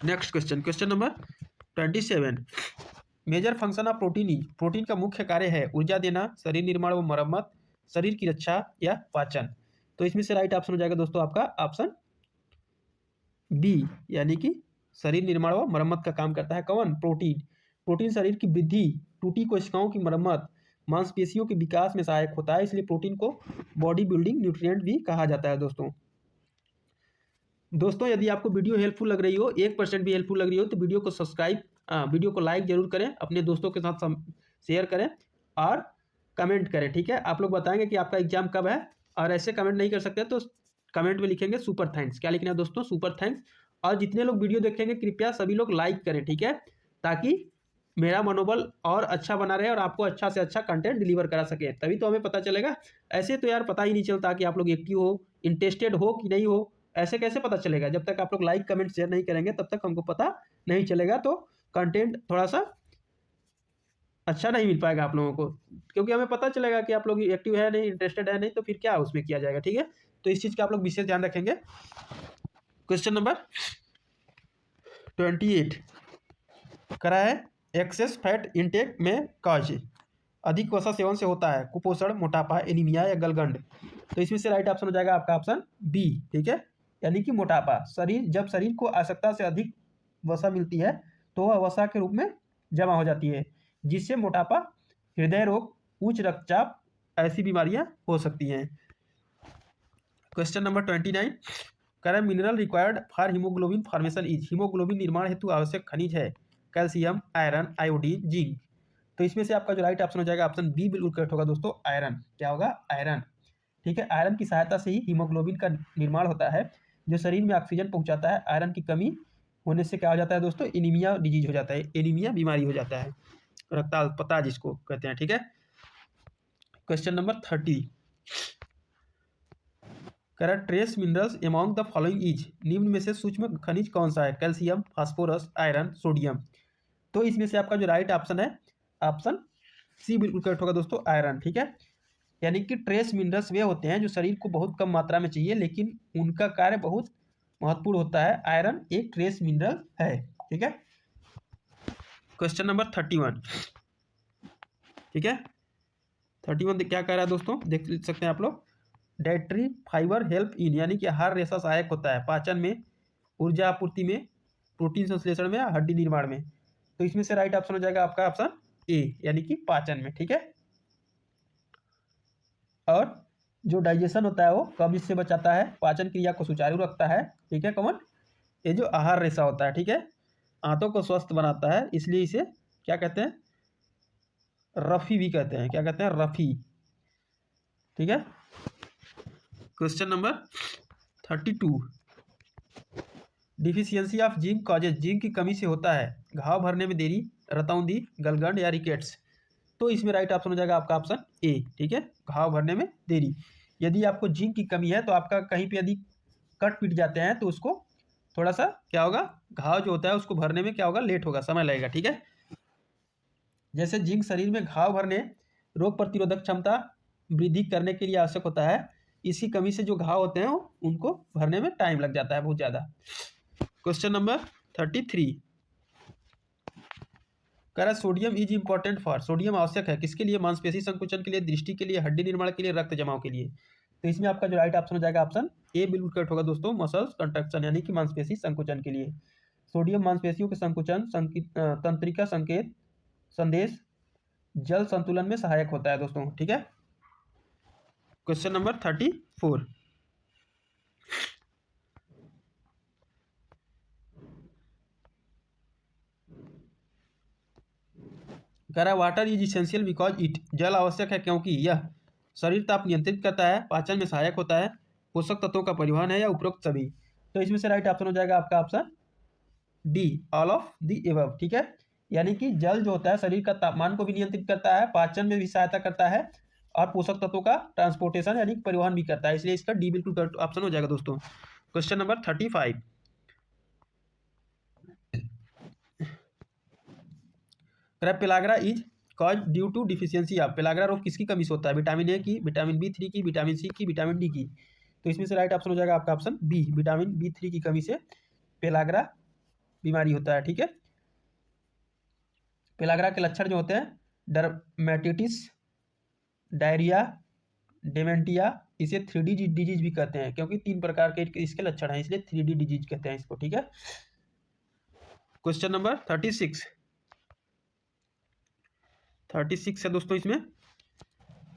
next question, question number 27 major function of protein is, protein का मुख्य कार्य है ऊर्जा देना, शरीर निर्माण व मरम्मत, शरीर की रक्षा या पाचन। तो इसमें से राइट ऑप्शन हो जाएगा दोस्तों आपका ऑप्शन बी, यानी कि शरीर निर्माण व मरम्मत का काम करता है कौन? प्रोटीन। प्रोटीन शरीर की वृद्धि, टूटी कोशिकाओं की मरम्मत, मांसपेशियों के विकास में सहायक होता है, इसलिए प्रोटीन को बॉडी बिल्डिंग न्यूट्रिएंट भी कहा जाता है दोस्तों। दोस्तों यदि आपको वीडियो हेल्पफुल लग रही हो, 1% भी हेल्पफुल लग रही हो, तो वीडियो को सब्सक्राइब, वीडियो को लाइक जरूर करें, अपने दोस्तों के साथ शेयर करें और कमेंट करें। ठीक है, आप लोग बताएंगे कि आपका एग्जाम कब है, और ऐसे कमेंट नहीं कर सकते तो कमेंट में लिखेंगे सुपर थैंक्स। क्या लिखना है दोस्तों? Super thanks. और जितने लोग वीडियो देखेंगे कृपया सभी लोग लाइक करें। ठीक है, ताकि मेरा मनोबल और अच्छा बना रहे और आपको अच्छा से अच्छा कंटेंट डिलीवर करा सके, तभी तो हमें पता चलेगा। ऐसे तो यार पता ही नहीं चलता कि आप लोग एक्टिव हो, इंटरेस्टेड हो कि नहीं हो, ऐसे कैसे पता चलेगा? जब तक आप लोग लाइक कमेंट शेयर नहीं करेंगे तब तक हमको पता नहीं चलेगा, तो कंटेंट थोड़ा सा अच्छा नहीं मिल पाएगा आप लोगों को, क्योंकि हमें पता चलेगा कि आप लोग एक्टिव है नहीं, इंटरेस्टेड है नहीं, तो फिर क्या उसमें किया जाएगा। ठीक है, तो इस चीज़ का आप लोग विशेष ध्यान रखेंगे। क्वेश्चन नंबर 28 करा है एक्सेस फैट इंटेक में कॉज, अधिक वसा सेवन से होता है कुपोषण, मोटापा, एनीमिया या गलगंड। तो इसमें से राइट ऑप्शन हो जाएगा आपका ऑप्शन बी। ठीक है, यानी कि मोटापा। जब शरीर को आवश्यकता से अधिक वसा मिलती है तो वह वसा के रूप में जमा हो जाती है, जिससे मोटापा, हृदय रोग, उच्च रक्तचाप ऐसी बीमारियां हो सकती हैं। क्वेश्चन नंबर 29 कह रहा है mineral required for haemoglobin formation is, haemoglobin निर्माण हेतु आवश्यक खनिज है कैल्शियम, आयरन, आयोडीन, जिंक। तो इसमें से आपका जो राइट ऑप्शन हो जाएगा ऑप्शन बी बिल्कुल करेक्ट होगा दोस्तों, आयरन। क्या होगा? आयरन। ठीक है, आयरन की सहायता से ही हीमोग्लोबिन का निर्माण होता है जो शरीर में ऑक्सीजन पहुंचाता है। आयरन की कमी होने से क्या हो जाता है दोस्तों? एनीमिया डिजीज हो जाता है, एनीमिया बीमारी हो जाता है, रक्ताल्पता जिसको कहते हैं। ठीक है, क्वेश्चन नंबर 30 कह रहा है trace minerals among the following is, निम्न में से सूक्ष्म खनिज कौन सा है? Calcium, phosphorus, iron, sodium. तो इसमें से आपका जो राइट ऑप्शन है ऑप्शन सी बिल्कुल करेक्ट होगा दोस्तों, आयरन। ठीक है, यानी कि ट्रेस मिनरल्स वे होते हैं जो शरीर को बहुत कम मात्रा में चाहिए लेकिन उनका कार्य बहुत महत्वपूर्ण होता है। आयरन एक ट्रेस मिनरल है। ठीक है, क्वेश्चन नंबर 31। ठीक है, 31 क्या कह रहा है दोस्तों, देख सकते हैं आप लोग। डाइटरी फाइबर हेल्प इन, यानी कि आहार रेशा सहायक होता है पाचन में, ऊर्जा आपूर्ति में, प्रोटीन संश्लेषण में, हड्डी निर्माण में। तो इसमें से राइट ऑप्शन हो जाएगा आपका ऑप्शन ए, यानी कि पाचन में। ठीक है, और जो डाइजेशन होता है वो कब्ज से बचाता है, पाचन क्रिया को सुचारू रखता है। ठीक है, कौन? ये जो आहार रेशा होता है। ठीक है, आंतों को स्वस्थ बनाता है, इसलिए इसे क्या कहते हैं? रफी भी कहते हैं। क्या कहते हैं? रफी। ठीक है, question number 32 deficiency of zinc causes, zinc की कमी से होता है घाव भरने में देरी, रतौंधी, गलगंड या रिकेट्स। तो इसमें राइट ऑप्शन हो जाएगा आपका ऑप्शन ए। ठीक है, घाव भरने में देरी। यदि आपको जिंक की कमी है तो आपका कहीं पे यदि कट पिट जाते हैं तो उसको थोड़ा सा क्या होगा, घाव जो होता है उसको भरने में क्या होगा, लेट होगा, समय लगेगा। ठीक है, जैसे जिंक शरीर में घाव भरने, रोग प्रतिरोधक क्षमता वृद्धि करने के लिए आवश्यक होता है, इसी कमी से जो घाव होते हैं उनको भरने में टाइम लग जाता है बहुत ज़्यादा। क्वेश्चन नंबर 33 कह रहा है sodium is important for, sodium आवश्यक है किसके लिए? मांसपेशी संकुचन के लिए, दृष्टि के लिए, हड्डी निर्माण के लिए, रक्त जमाव के लिए। तो इसमें आपका जो राइट ऑप्शन हो जाएगा ऑप्शन ए बिल्कुल करेक्ट होगा दोस्तों, मसल्स कंट्रक्शन, यानी कि मांसपेशी संकुचन के लिए। सोडियम मांसपेशियों के संकुचन, तंत्रिका संकेत, संदेश, जल संतुलन में सहायक होता है दोस्तों। ठीक है, क्वेश्चन नंबर 34। कह रहा है water is essential because it, जल आवश्यक है क्योंकि यह शरीर ताप नियंत्रित करता है, पाचन में सहायक होता है, पोषक तत्वों का परिवहन है, या उपरोक्त सभी। तो इसमें से राइट ऑप्शन हो जाएगा आपका option D, all of the above. ठीक है, यानी कि जल जो होता है शरीर का तापमान को भी नियंत्रित करता है, पाचन में भी सहायता करता है, और पोषक तत्वों का ट्रांसपोर्टेशन यानी परिवहन भी करता है। इसलिए इसका डी बिल्कुल करेक्ट ऑप्शन हो जाएगा दोस्तों। Question number 35। Pellagra is cause due to deficiency of, pellagra रोग किसकी कमी से होता है? विटामिन ए की, विटामिन बी3 की, विटामिन सी की, विटामिन डी की। तो इसमें से राइट ऑप्शन हो जाएगा आपका ऑप्शन बी, विटामिन बी3 की कमी से पेलाग्रा बीमारी होता है। ठीक है, पेलाग्रा के लक्षण जो होते हैं डर्मेटिटिस, डायरिया, डेमेंटिया, इसे 3D डिजीज भी कहते हैं क्योंकि 3 प्रकार के इसके लक्षण हैं, इसलिए 3D डिजीज कहते हैं इसको। ठीक है, क्वेश्चन नंबर 36 है दोस्तों। इसमें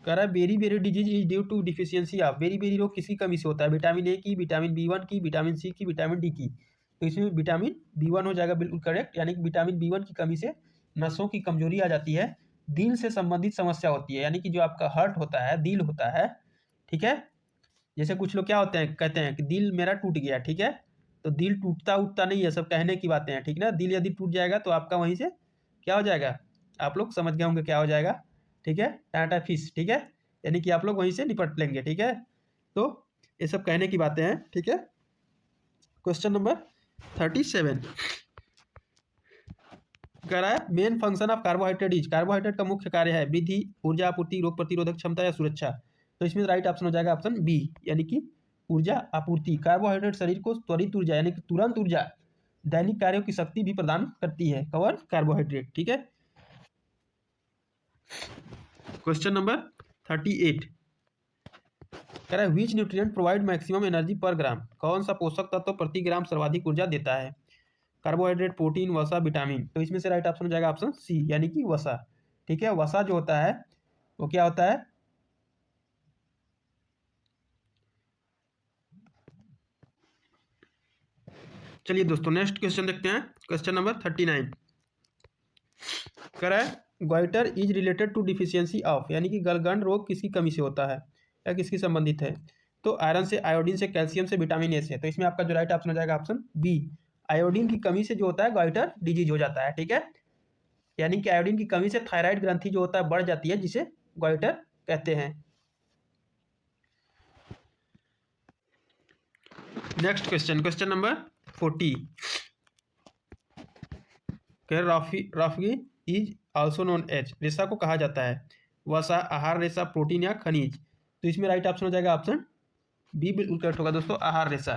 कह रहा है beri beri disease is due to deficiency of, beri beri रोग किसकी कमी से होता है? विटामिन ए की, विटामिन B1 की, विटामिन सी की, विटामिन डी की। तो इसमें विटामिन B1 हो जाएगा बिल्कुल करेक्ट, यानी कि विटामिन B1 की कमी से नसों की कमजोरी आ जाती है, दिल से संबंधित समस्या होती है, यानी कि जो आपका हार्ट होता है, दिल होता है। ठीक है, जैसे कुछ लोग क्या होते हैं, कहते हैं कि दिल मेरा टूट गया। ठीक है, तो दिल टूटता उठता नहीं है, सब कहने की बातें हैं। ठीक ना, दिल यदि टूट जाएगा तो आपका वहीं से क्या हो जाएगा, आप लोग समझ गए होंगे क्या हो जाएगा। ठीक है, टाटा फिश। ठीक है, यानी कि आप लोग वहीं से निपट लेंगे। ठीक है, तो ये सब कहने की बातें हैं। ठीक है, क्वेश्चन नंबर 37 कह रहा है main function of carbohydrate is, carbohydrate का मुख्य कार्य है वृद्धि, ऊर्जा आपूर्ति, रोग प्रतिरोधक क्षमता, या सुरक्षा। तो इसमें राइट ऑप्शन हो जाएगा ऑप्शन बी, यानी कि ऊर्जा आपूर्ति। कार्बोहाइड्रेट शरीर को त्वरित ऊर्जा यानी कि तुरंत ऊर्जा, दैनिक कार्यों की शक्ति भी प्रदान करती है। कौन? कार्बोहाइड्रेट। ठीक है, क्वेश्चन नंबर 38 कह रहा है विच न्यूट्रिएंट प्रोवाइड मैक्सिमम एनर्जी पर ग्राम, कौन सा पोषक तत्व प्रति ग्राम सर्वाधिक ऊर्जा देता है? कार्बोहाइड्रेट, प्रोटीन, वसा, विटामिन। तो इसमें से राइट ऑप्शन हो जाएगा ऑप्शन सी, यानी कि वसा। ठीक है, वसा जो होता है वो क्या होता है? चलिए दोस्तों नेक्स्ट क्वेश्चन देखते हैं। क्वेश्चन नंबर 39 कह रहा है goitre is related to deficiency of, यानी कि गलगंड रोग किसकी कमी से होता है या किसकी संबंधित है? तो आयरन से, आयोडीन से, कैल्शियम से, विटामिन ए से। तो इसमें आपका जो राइट ऑप्शन हो जाएगा ऑप्शन बी, आयोडीन की कमी से जो होता है गोइटर डिजीज हो जाता है। ठीक है, यानी कि आयोडीन की कमी से थायराइड ग्रंथि जो होता है बढ़ जाती है, जिसे गोइटर कहते हैं। नेक्स्ट क्वेश्चन, क्वेश्चन नंबर 40 राफगी इज आल्सो नोन एज, रेशा को कहा जाता है वसा, आहार रेशा, प्रोटीन या खनिज। तो इसमें राइट ऑप्शन हो जाएगा ऑप्शन बी बिल्कुल करेक्ट होगा दोस्तों, आहार रेशा।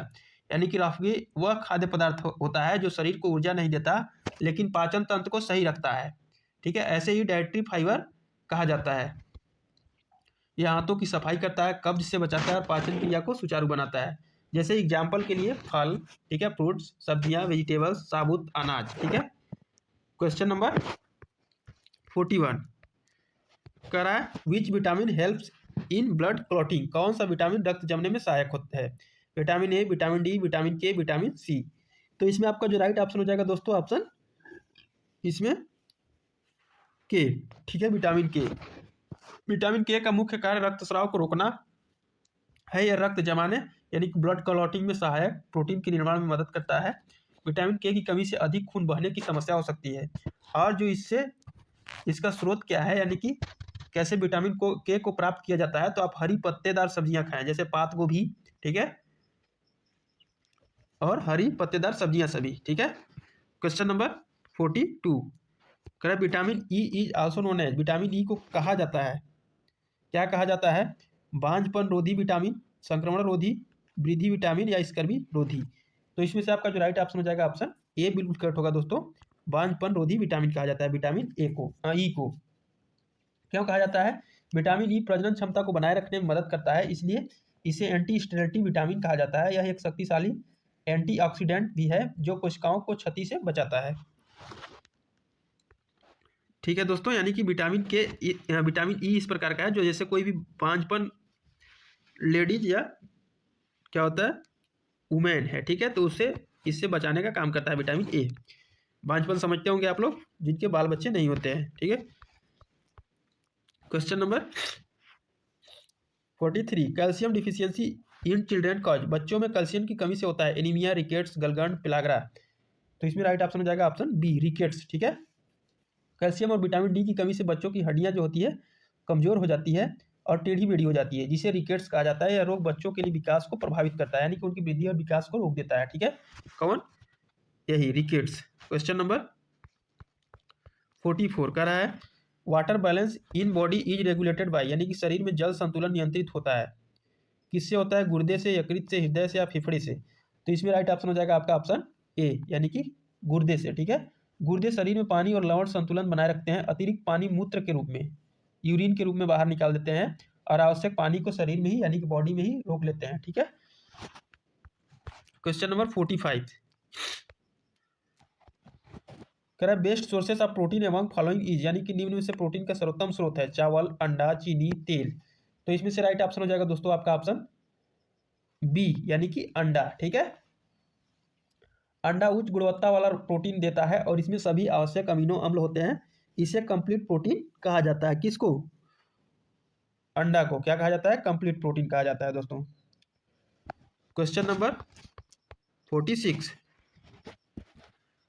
यानी कि राफगी वह खाद्य पदार्थ होता है जो शरीर को ऊर्जा नहीं देता लेकिन पाचन तंत्र को सही रखता है। ठीक है, ऐसे ही डाइटरी फाइबर कहा जाता है। यह आंतों की सफाई करता है, कब्ज से बचाता है और पाचन क्रिया को सुचारू बनाता है। जैसे एग्जाम्पल के लिए फल, ठीक है, फ्रूट्स, सब्जियां, वेजिटेबल्स, साबुत अनाज। ठीक है, क्वेश्चन नंबर 41 कह रहा है which vitamin helps in blood clotting, कौन सा विटामिन रक्त जमने में सहायक होता है? विटामिन ए, विटामिन डी, विटामिन के, विटामिन सी। तो इसमें आपका जो राइट ऑप्शन हो जाएगा दोस्तों ऑप्शन इसमें के। ठीक है, विटामिन के। विटामिन के का मुख्य कार्य रक्तस्राव को रोकना है या रक्त जमाने यानी कि ब्लड क्लॉटिंग में सहायक, प्रोटीन के निर्माण में मदद करता है। विटामिन के की कमी से अधिक खून बहने की समस्या हो सकती है। और जो इससे इसका स्रोत क्या है, यानी कि कैसे विटामिन के को प्राप्त किया जाता है? तो आप हरी पत्तेदार सब्जियां खाएं, जैसे पात गोभी। ठीक है, और हरी पत्तेदार सब्जियां सभी। ठीक है, क्वेश्चन नंबर 42 कह रहा है vitamin E is also known as, vitamin E को कहा जाता है, क्या कहा जाता है? बांझपन रोधी विटामिन, संक्रमण रोधी, वृद्धि विटामिन, या स्कर्वी रोधी। तो इसमें से आपका जो राइट ऑप्शन हो जाएगा ऑप्शन ए बिल्कुल करेक्ट होगा दोस्तों, बांझपन रोधी विटामिन कहा जाता है विटामिन ए को, ई को। क्यों कहा जाता है? विटामिन ई प्रजनन क्षमता को बनाए रखने में मदद करता है, इसलिए इसे एंटी स्टेरिलिटी विटामिन कहा जाता है। यह एक शक्तिशाली एंटीऑक्सीडेंट भी है जो कोशिकाओं को क्षति से बचाता है। ठीक है दोस्तों, यानी कि विटामिन ई इस प्रकार का है जो जैसे कोई भी बांझपन लेडीज या क्या होता है वुमेन है, ठीक है, तो उससे इससे बचाने का काम करता है विटामिन ए। बांझपन समझते होंगे आप लोग, जिनके बाल बच्चे नहीं होते हैं, ठीक है। Question number 43, calcium deficiency in children cause, बच्चों में कैल्शियम की कमी से होता है एनीमिया, रिकेट्स, गलगंड, पिलागरा। तो इसमें राइट ऑप्शन हो जाएगा ऑप्शन बी, रिकेट्स, ठीक है। कैल्शियम और विटामिन डी की कमी से बच्चों की हड्डियां जो होती है कमजोर हो जाती है और टेढ़ी मेढ़ी हो जाती है, जिसे रिकेट्स कहा जाता है। यह रोग बच्चों के लिए विकास को प्रभावित करता है, यानी कि उनकी वृद्धि और विकास को रोक देता है, ठीक है। कौन? यही रिकेट्स। क्वेश्चन नंबर 44 कह रहा है water balance in body is regulated by, यानी कि शरीर में जल संतुलन नियंत्रित होता है, किससे होता है? गुर्दे से, यकृत से, हृदय से या फेफड़े से। तो इसमें राइट ऑप्शन हो जाएगा आपका ऑप्शन ए, यानी कि गुर्दे से, ठीक है। गुर्दे शरीर में पानी और लवण संतुलन बनाए रखते हैं। अतिरिक्त पानी मूत्र के रूप में, यूरिन के रूप में बाहर निकाल देते हैं और आवश्यक पानी को शरीर में ही यानी कि बॉडी में ही रोक लेते हैं, ठीक है। क्वेश्चन नंबर 45 कह रहा है best sources of protein among following is, यानी कि निम्न में से प्रोटीन का सर्वोत्तम स्रोत है चावल, अंडा, चीनी, तेल। तो इसमें से राइट ऑप्शन हो जाएगा दोस्तों आपका ऑप्शन बी, यानी कि अंडा, ठीक है। अंडा उच्च गुणवत्ता वाला प्रोटीन देता है और इसमें सभी आवश्यक अमीनो अम्ल होते हैं। इसे कंप्लीट प्रोटीन कहा जाता है। किसको? अंडा को क्या कहा जाता है? कंप्लीट प्रोटीन कहा जाता है दोस्तों। क्वेश्चन नंबर 46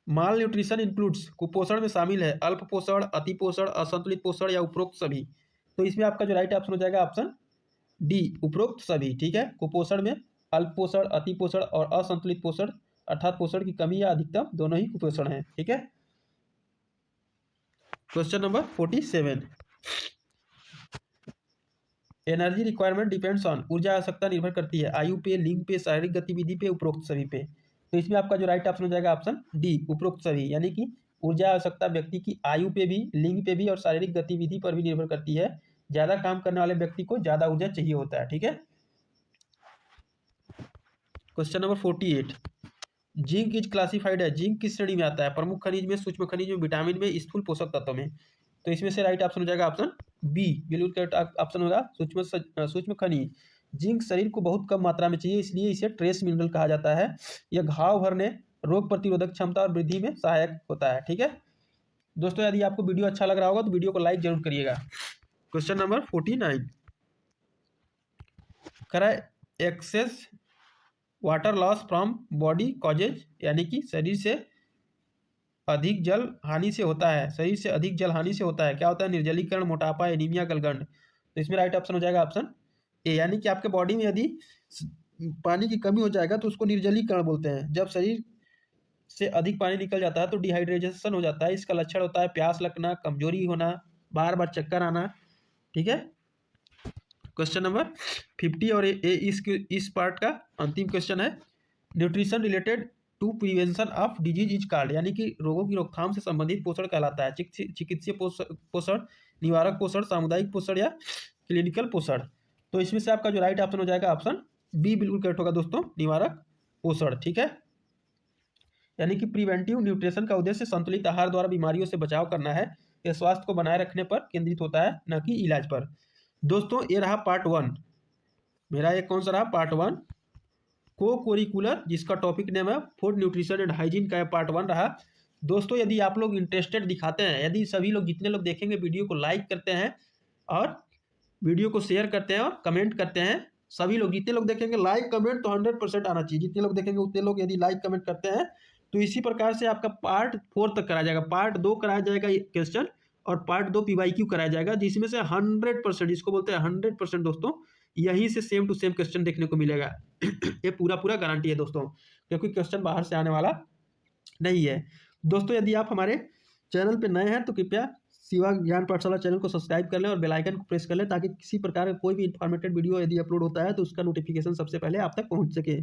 माल न्यूट्रिशन इंक्लूड्स, कुपोषण में शामिल है अल्प पोषण, अति पोषण, असंतुलित पोषण या उपरोक्त सभी। तो इसमें आपका जो राइट ऑप्शन हो जाएगा ऑप्शन डी, उपरोक्त सभी, ठीक है। कुपोषण में अल्प पोषण, अति पोषण और असंतुलित पोषण अर्थात पोषण की कमी या अधिकतम दोनों ही कुपोषण है, ठीक है। Question number 47 energy requirement depends on, ऊर्जा आवश्यकता निर्भर करती है आयु पे, लिंग पे, शारीरिक गतिविधि पे, उपरोक्त सभी पे। तो इसमें आपका जो राइट ऑप्शन हो जाएगा ऑप्शन डी, उपरोक्त सभी, यानी कि ऊर्जा आवश्यकता व्यक्ति की आयु पे भी, लिंग पे भी और शारीरिक गतिविधि पर भी निर्भर करती है। ज्यादा काम करने वाले व्यक्ति को ज्यादा ऊर्जा चाहिए होता है, ठीक है। Question number 48 zinc is classified है, जिंक किस श्रेणी में आता है? प्रमुख खनिज में, सूक्ष्म खनिज में, विटामिन में, स्थूल पोषक तत्व में। तो इसमें से राइट ऑप्शन हो जाएगा ऑप्शन बी, बिल्कुल करेक्ट ऑप्शन होगा सूक्ष्म खनिज। जिंक शरीर को बहुत कम मात्रा में चाहिए, इसलिए इसे ट्रेस मिनरल कहा जाता है। यह घाव भरने, रोग प्रतिरोधक क्षमता और वृद्धि में सहायक होता है, ठीक है दोस्तों। यदि आपको वीडियो अच्छा लग रहा होगा तो वीडियो को लाइक जरूर करिएगा। क्वेश्चन नंबर 49 करा excess water loss from body causes, यानी कि शरीर से अधिक जल हानि से होता है, शरीर से अधिक जल हानि से होता है। क्या होता है? निर्जलीकरण, मोटापा, एनीमिया, गलगंड। तो इसमें राइट ऑप्शन हो जाएगा ऑप्शन ए, यानी कि आपके बॉडी में यदि पानी की कमी हो जाएगा तो उसको निर्जलीकरण बोलते हैं। जब शरीर से अधिक पानी निकल जाता है तो डिहाइड्रेशन हो जाता है। इसका लक्षण होता है प्यास लगना, कमजोरी होना, बार बार चक्कर आना, ठीक है। क्वेश्चन नंबर 50 और इस पार्ट का अंतिम क्वेश्चन है nutrition related to prevention of disease is called, यानी कि रोगों की रोकथाम से संबंधित पोषण कहलाता है चिकित्सीय पोषण, निवारक पोषण, सामुदायिक पोषण या क्लिनिकल पोषण। तो इसमें से आपका जो राइट ऑप्शन हो जाएगा ऑप्शन बी, बिल्कुल करेक्ट होगा दोस्तों, निवारक पोषण, ठीक है। यानी कि प्रिवेंटिव न्यूट्रिशन का उद्देश्य संतुलित आहार द्वारा बीमारियों से बचाव करना है। यह स्वास्थ्य को बनाए रखने पर केंद्रित होता है, न कि इलाज पर। दोस्तों ये रहा पार्ट 1 मेरा, ये कौन सा रहा? पार्ट 1 को कोरिकुलर, जिसका टॉपिक नेम है फूड न्यूट्रिशन एंड हाइजीन का पार्ट 1 रहा। दोस्तों यदि आप लोग इंटरेस्टेड दिखाते हैं, यदि सभी लोग जितने लोग देखेंगे वीडियो को लाइक करते हैं और वीडियो को शेयर करते हैं और कमेंट करते हैं, सभी लोग जितने लोग देखेंगे लाइक कमेंट तो 100% आना चाहिए। जितने लोग देखेंगे उतने लोग यदि लाइक कमेंट करते हैं तो इसी प्रकार से आपका पार्ट 4 तक कराया जाएगा। पार्ट 2 कराया जाएगा क्वेश्चन और पार्ट 2 PYQ कराया जाएगा, जिसमें से 100%, जिसको बोलते हैं 100% दोस्तों, यहीं से सेम टू सेम क्वेश्चन देखने को मिलेगा। ये पूरा गारंटी है दोस्तों, क्योंकि क्वेश्चन बाहर से आने वाला नहीं है। दोस्तों यदि आप हमारे चैनल पे नए हैं तो कृपया शिवा ज्ञान पाठशाला चैनल को सब्सक्राइब कर लें और बेल आइकन को प्रेस कर लें, ताकि किसी प्रकार का कोई भी इन्फॉर्मेटिव वीडियो यदि अपलोड होता है तो उसका नोटिफिकेशन सबसे पहले आप तक पहुंच सके,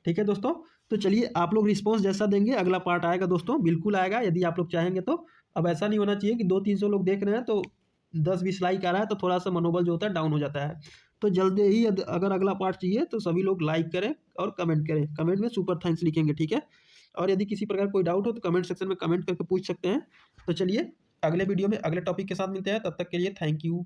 ठीक है दोस्तों। तो चलिए आप लोग रिस्पॉन्स जैसा देंगे अगला पार्ट आएगा दोस्तों, बिल्कुल आएगा यदि आप लोग चाहेंगे तो। अब ऐसा नहीं होना चाहिए कि 200-300 लोग देख रहे हैं तो 10-20 लाइक आ रहा है तो थोड़ा सा मनोबल जो होता है डाउन हो जाता है। तो जल्दी ही अगर अगला पार्ट चाहिए तो सभी लोग लाइक करें और कमेंट करें, कमेंट में सुपर थैंक्स लिखेंगे, ठीक है। और यदि किसी प्रकार कोई डाउट हो तो कमेंट सेक्शन में कमेंट करके पूछ सकते हैं। तो चलिए अगले वीडियो में अगले टॉपिक के साथ मिलते हैं, तब तक के लिए थैंक यू।